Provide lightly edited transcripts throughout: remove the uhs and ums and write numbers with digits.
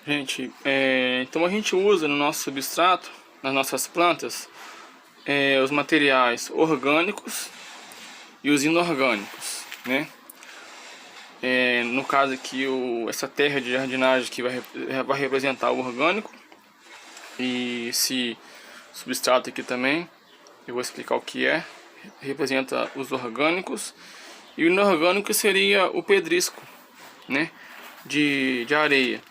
Gente, então a gente usa no nosso substrato, nas nossas plantas, os materiais orgânicos e os inorgânicos, né? No caso aqui, essa terra de jardinagem que vai representar o orgânico, e esse substrato aqui também, eu vou explicar o que representa os orgânicos, e o inorgânico seria o pedrisco, né? De areia.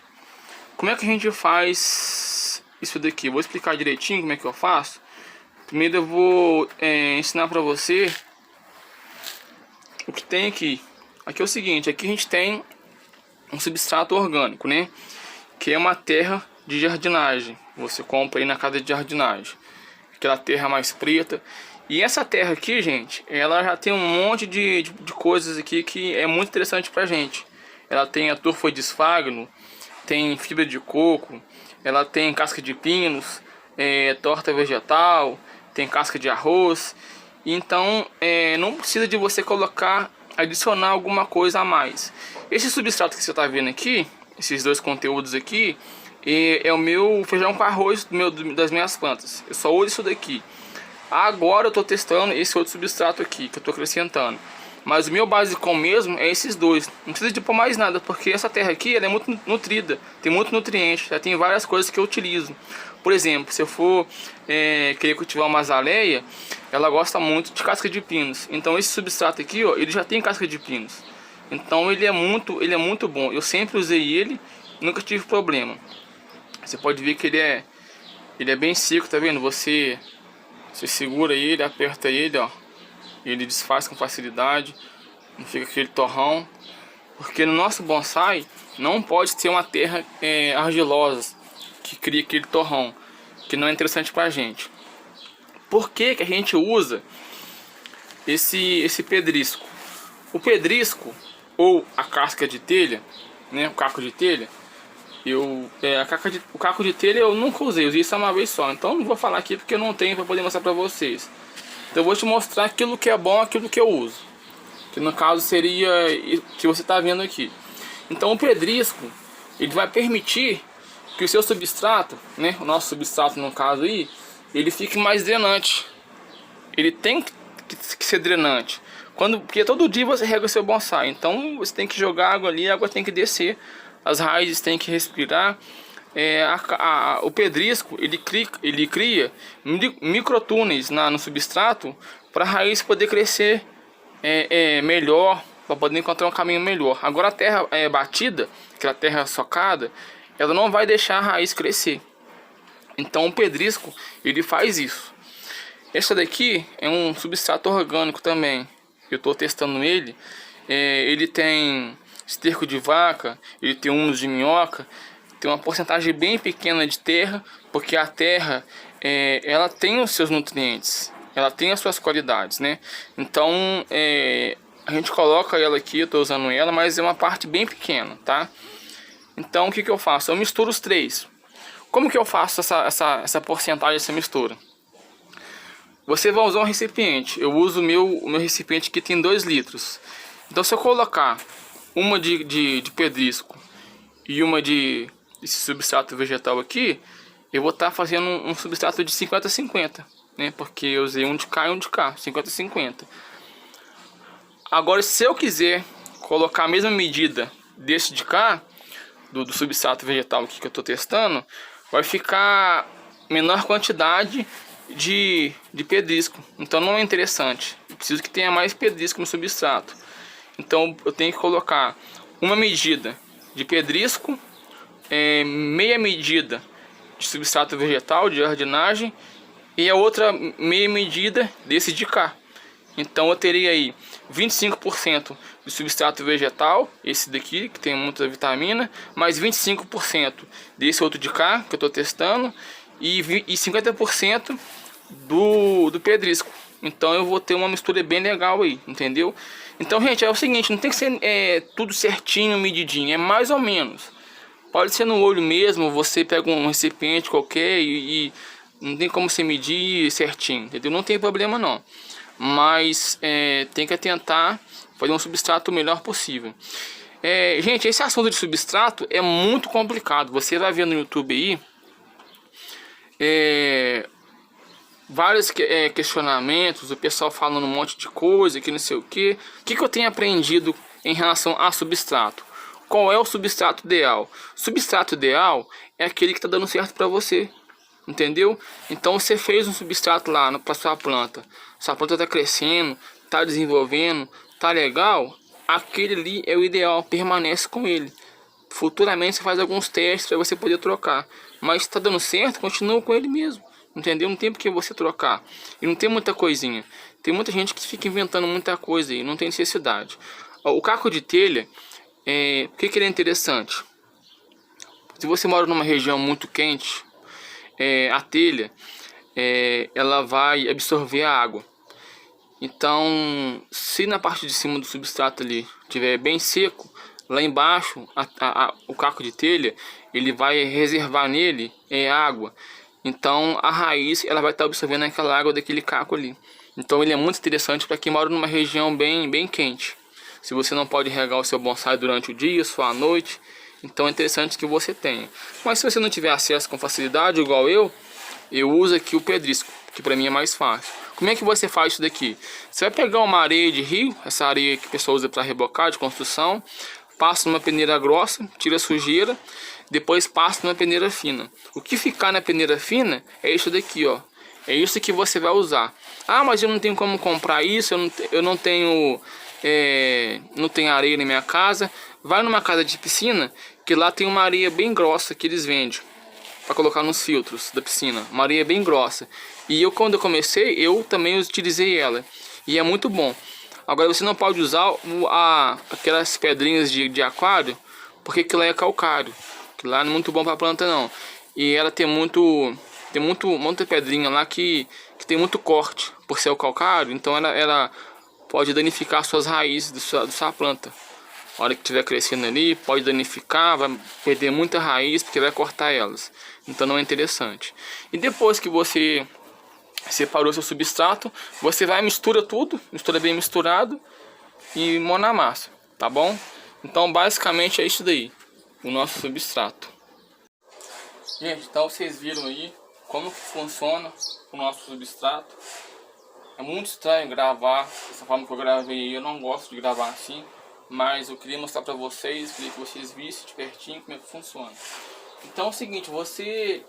Como é que a gente faz isso daqui? Eu vou explicar direitinho como é que eu faço. Primeiro eu vou ensinar para você o que tem aqui. Aqui é o seguinte, aqui a gente tem um substrato orgânico, né? Que é uma terra de jardinagem. Você compra aí na casa de jardinagem. Aquela terra mais preta. E essa terra aqui, gente, ela já tem um monte de coisas aqui que é muito interessante pra gente. Ela tem a turfa de esfagno, tem fibra de coco, ela tem casca de pinos, torta vegetal, tem casca de arroz. Então não precisa de você adicionar alguma coisa a mais. Esse substrato que você está vendo aqui, esses dois conteúdos aqui, é o meu feijão com arroz das minhas plantas. Eu só uso isso daqui. Agora eu estou testando esse outro substrato aqui que eu estou acrescentando. Mas o meu basicão mesmo é esses dois. Não precisa de pôr mais nada, porque essa terra aqui ela é muito nutrida, tem muito nutriente, já tem várias coisas que eu utilizo. Por exemplo, se eu for querer cultivar uma azaleia, ela gosta muito de casca de pinos. Então esse substrato aqui, ó, ele já tem casca de pinos. Então ele é muito bom. Eu sempre usei ele, nunca tive problema. Você pode ver que ele é bem seco, tá vendo? Você segura ele, aperta ele, ó. Ele desfaz com facilidade, não fica aquele torrão. Porque no nosso bonsai não pode ter uma terra argilosa que cria aquele torrão, que não é interessante pra gente. Por que que a gente usa esse pedrisco? O pedrisco, ou a casca de telha, né, o caco de telha, o caco de telha eu nunca usei isso uma vez só. Então não vou falar aqui porque eu não tenho para poder mostrar pra vocês. Então eu vou te mostrar aquilo que é bom, aquilo que eu uso. Que no caso seria que você está vendo aqui. Então o pedrisco, ele vai permitir que o seu substrato, né, o nosso substrato no caso aí, ele fique mais drenante. Ele tem que ser drenante. Porque todo dia você rega o seu bonsai. Então você tem que jogar água ali, a água tem que descer, as raízes têm que respirar. O pedrisco ele cria microtúneis no substrato para a raiz poder crescer melhor, para poder encontrar um caminho melhor. Agora a terra batida, aquela terra socada, ela não vai deixar a raiz crescer. Então o pedrisco ele faz isso. Essa daqui é um substrato orgânico também. Eu estou testando ele. Ele tem esterco de vaca, ele tem humus de minhoca. Tem uma porcentagem bem pequena de terra, porque a terra ela tem os seus nutrientes, ela tem as suas qualidades, né? Então a gente coloca ela aqui, eu estou usando ela, mas é uma parte bem pequena, tá? Então o que eu faço? Eu misturo os três. Como que eu faço essa porcentagem, essa mistura? Você vai usar um recipiente. Eu uso o meu recipiente que tem 2 litros. Então se eu colocar uma de pedrisco e uma esse substrato vegetal aqui, eu vou estar fazendo um substrato de 50-50, né? Porque eu usei um de cá e um de cá, 50-50. Agora, se eu quiser colocar a mesma medida desse de cá, do substrato vegetal aqui que eu estou testando, vai ficar menor quantidade de pedrisco. Então não é interessante. Eu preciso que tenha mais pedrisco no substrato. Então eu tenho que colocar uma medida de pedrisco, meia medida de substrato vegetal, de jardinagem, e a outra meia medida desse de cá. Então eu teria aí 25% de substrato vegetal, esse daqui que tem muita vitamina, mais 25% desse outro de cá que eu estou testando, e 50% do pedrisco. Então eu vou ter uma mistura bem legal aí, entendeu? Então, gente, é o seguinte, não tem que ser tudo certinho, medidinho, é mais ou menos. Pode ser no olho mesmo, você pega um recipiente qualquer e não tem como você medir certinho, entendeu? Não tem problema não. Mas tem que tentar fazer um substrato o melhor possível. Gente, esse assunto de substrato é muito complicado. Você vai ver no YouTube aí vários questionamentos, o pessoal falando um monte de coisa, que não sei o que. O que eu tenho aprendido em relação a substrato? Qual é o substrato ideal? Substrato ideal é aquele que está dando certo para você, entendeu? Então você fez um substrato lá para sua planta está crescendo, está desenvolvendo, tá legal, aquele ali é o ideal, permanece com ele. Futuramente você faz alguns testes para você poder trocar, mas está dando certo, continua com ele mesmo, entendeu? Não tem por que você trocar, e não tem muita coisinha. Tem muita gente que fica inventando muita coisa aí, não tem necessidade. O caco de telha, por que ele é interessante? Se você mora numa região muito quente, a telha ela vai absorver a água. Então, se na parte de cima do substrato ali tiver bem seco, lá embaixo o caco de telha ele vai reservar nele água. Então a raiz ela vai estar absorvendo aquela água daquele caco ali. Então ele é muito interessante para quem mora numa região bem quente. Se você não pode regar o seu bonsai durante o dia, só à noite, então é interessante que você tenha. Mas se você não tiver acesso com facilidade, igual eu uso aqui o pedrisco, que para mim é mais fácil. Como é que você faz isso daqui? Você vai pegar uma areia de rio, essa areia que o pessoal usa para rebocar, de construção, passa numa peneira grossa, tira a sujeira, depois passa numa peneira fina. O que ficar na peneira fina é isso daqui, ó. É isso que você vai usar. Ah, mas eu não tenho como comprar isso, eu não tenho areia na minha casa. Vai numa casa de piscina, que lá tem uma areia bem grossa que eles vendem para colocar nos filtros da piscina, uma areia bem grossa. E quando eu comecei, eu também utilizei ela, e é muito bom. Agora você não pode usar aquelas pedrinhas de aquário, porque aquilo lá é calcário, que lá não é muito bom para a planta não. E ela tem muita pedrinha lá que tem muito corte, por ser o calcário, então ela pode danificar suas raízes da sua planta. A hora que estiver crescendo ali, pode danificar, vai perder muita raiz, porque vai cortar elas. Então não é interessante. E depois que você separou seu substrato, você vai mistura tudo, mistura bem misturado e mão na massa, tá bom? Então basicamente é isso daí, o nosso substrato. Gente, então vocês viram aí como que funciona o nosso substrato. É muito estranho gravar dessa forma que eu gravei, eu não gosto de gravar assim. Mas eu queria mostrar pra vocês, queria que vocês vissem de pertinho como é que funciona. Então é o seguinte, você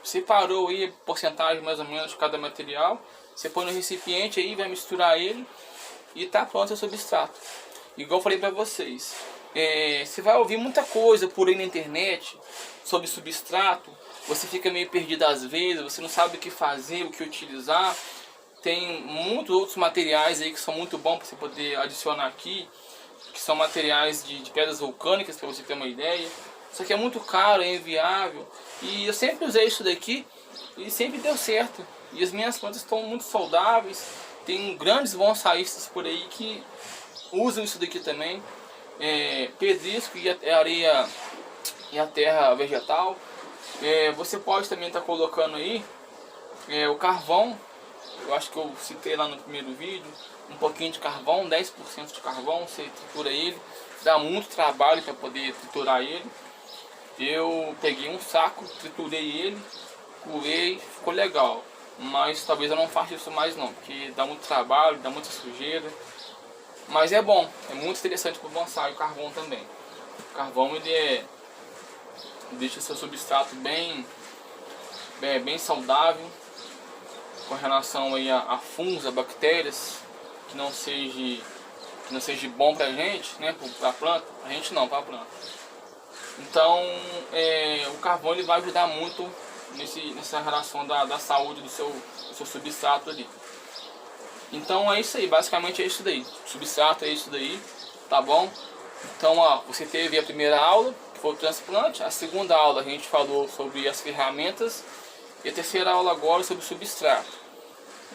separou aí a porcentagem mais ou menos de cada material. Você põe no recipiente aí, vai misturar ele e tá pronto o substrato. Igual eu falei pra vocês, você vai ouvir muita coisa por aí na internet sobre substrato. Você fica meio perdido às vezes, você não sabe o que fazer, o que utilizar. Tem muitos outros materiais aí que são muito bons para você poder adicionar aqui, que são materiais de pedras vulcânicas, para você ter uma ideia. Só que é muito caro, é inviável. E eu sempre usei isso daqui e sempre deu certo. E as minhas plantas estão muito saudáveis. Tem grandes bonsaístas por aí que usam isso daqui também. Pedrisco e a areia e a terra vegetal. Você pode também estar colocando aí o carvão. Eu acho que eu citei lá no primeiro vídeo. Um pouquinho de carvão, 10% de carvão, você tritura ele. Dá muito trabalho para poder triturar ele. Eu peguei um saco, triturei ele, coei, ficou legal. Mas talvez eu não faça isso mais não, porque dá muito trabalho, dá muita sujeira. Mas é bom, é muito interessante para o bonsai o carvão também. O carvão ele deixa seu substrato bem saudável, com relação aí a fungos, a bactérias, que não seja bom pra gente, né, pra planta. A gente não, pra planta. Então o carvão ele vai ajudar muito nessa relação da saúde do seu substrato ali. Então é isso aí, basicamente é isso daí. O substrato é isso daí, tá bom? Então ó, você teve a primeira aula, que foi o transplante. A segunda aula a gente falou sobre as ferramentas. E a terceira aula agora sobre o substrato.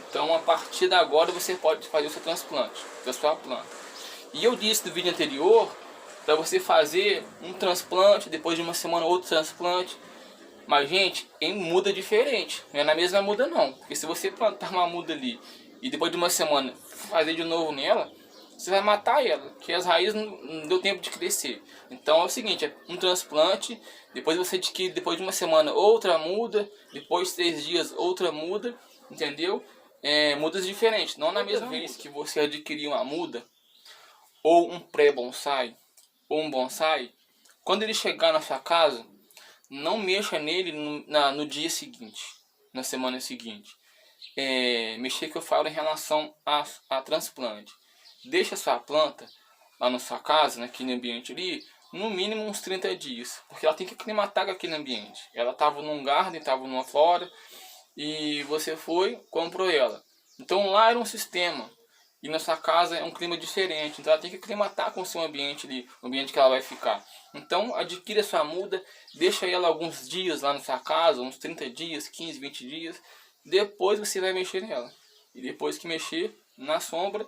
Então a partir de agora você pode fazer o seu transplante da sua planta. E eu disse no vídeo anterior para você fazer um transplante, depois de uma semana outro transplante. Mas gente, em muda diferente, não é na mesma muda não. Porque se você plantar uma muda ali e depois de uma semana fazer de novo nela, você vai matar ela, que as raízes não deu tempo de crescer. Então é o seguinte, é um transplante, depois você adquire, depois de uma semana outra muda, depois de 3 dias outra muda, entendeu? Mudas diferentes, não na mesma vez que você adquirir uma muda, ou um pré-bonsai, ou um bonsai, quando ele chegar na sua casa, não mexa nele no dia seguinte, na semana seguinte. Mexer que eu falo em relação a transplante. Deixa a sua planta lá na sua casa, naquele ambiente ali, no mínimo uns 30 dias, porque ela tem que aclimatar com aquele ambiente. Ela estava num garden, estava numa flora, e você foi, comprou ela. Então lá era um sistema, e na sua casa é um clima diferente, então ela tem que aclimatar com o seu ambiente ali, o ambiente que ela vai ficar. Então adquire a sua muda, deixa ela alguns dias lá na sua casa, uns 30 dias, 15, 20 dias, depois você vai mexer nela. E depois que mexer, na sombra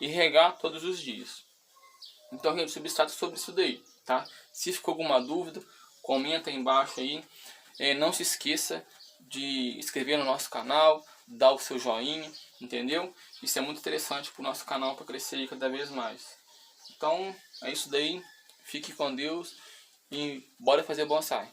e regar todos os dias. Então, gente, substrato sobre isso daí, tá? Se ficou alguma dúvida, comenta aí embaixo aí. Não se esqueça de inscrever no nosso canal, dar o seu joinha, entendeu? Isso é muito interessante para o nosso canal para crescer cada vez mais. Então, é isso daí. Fique com Deus e bora fazer bonsai.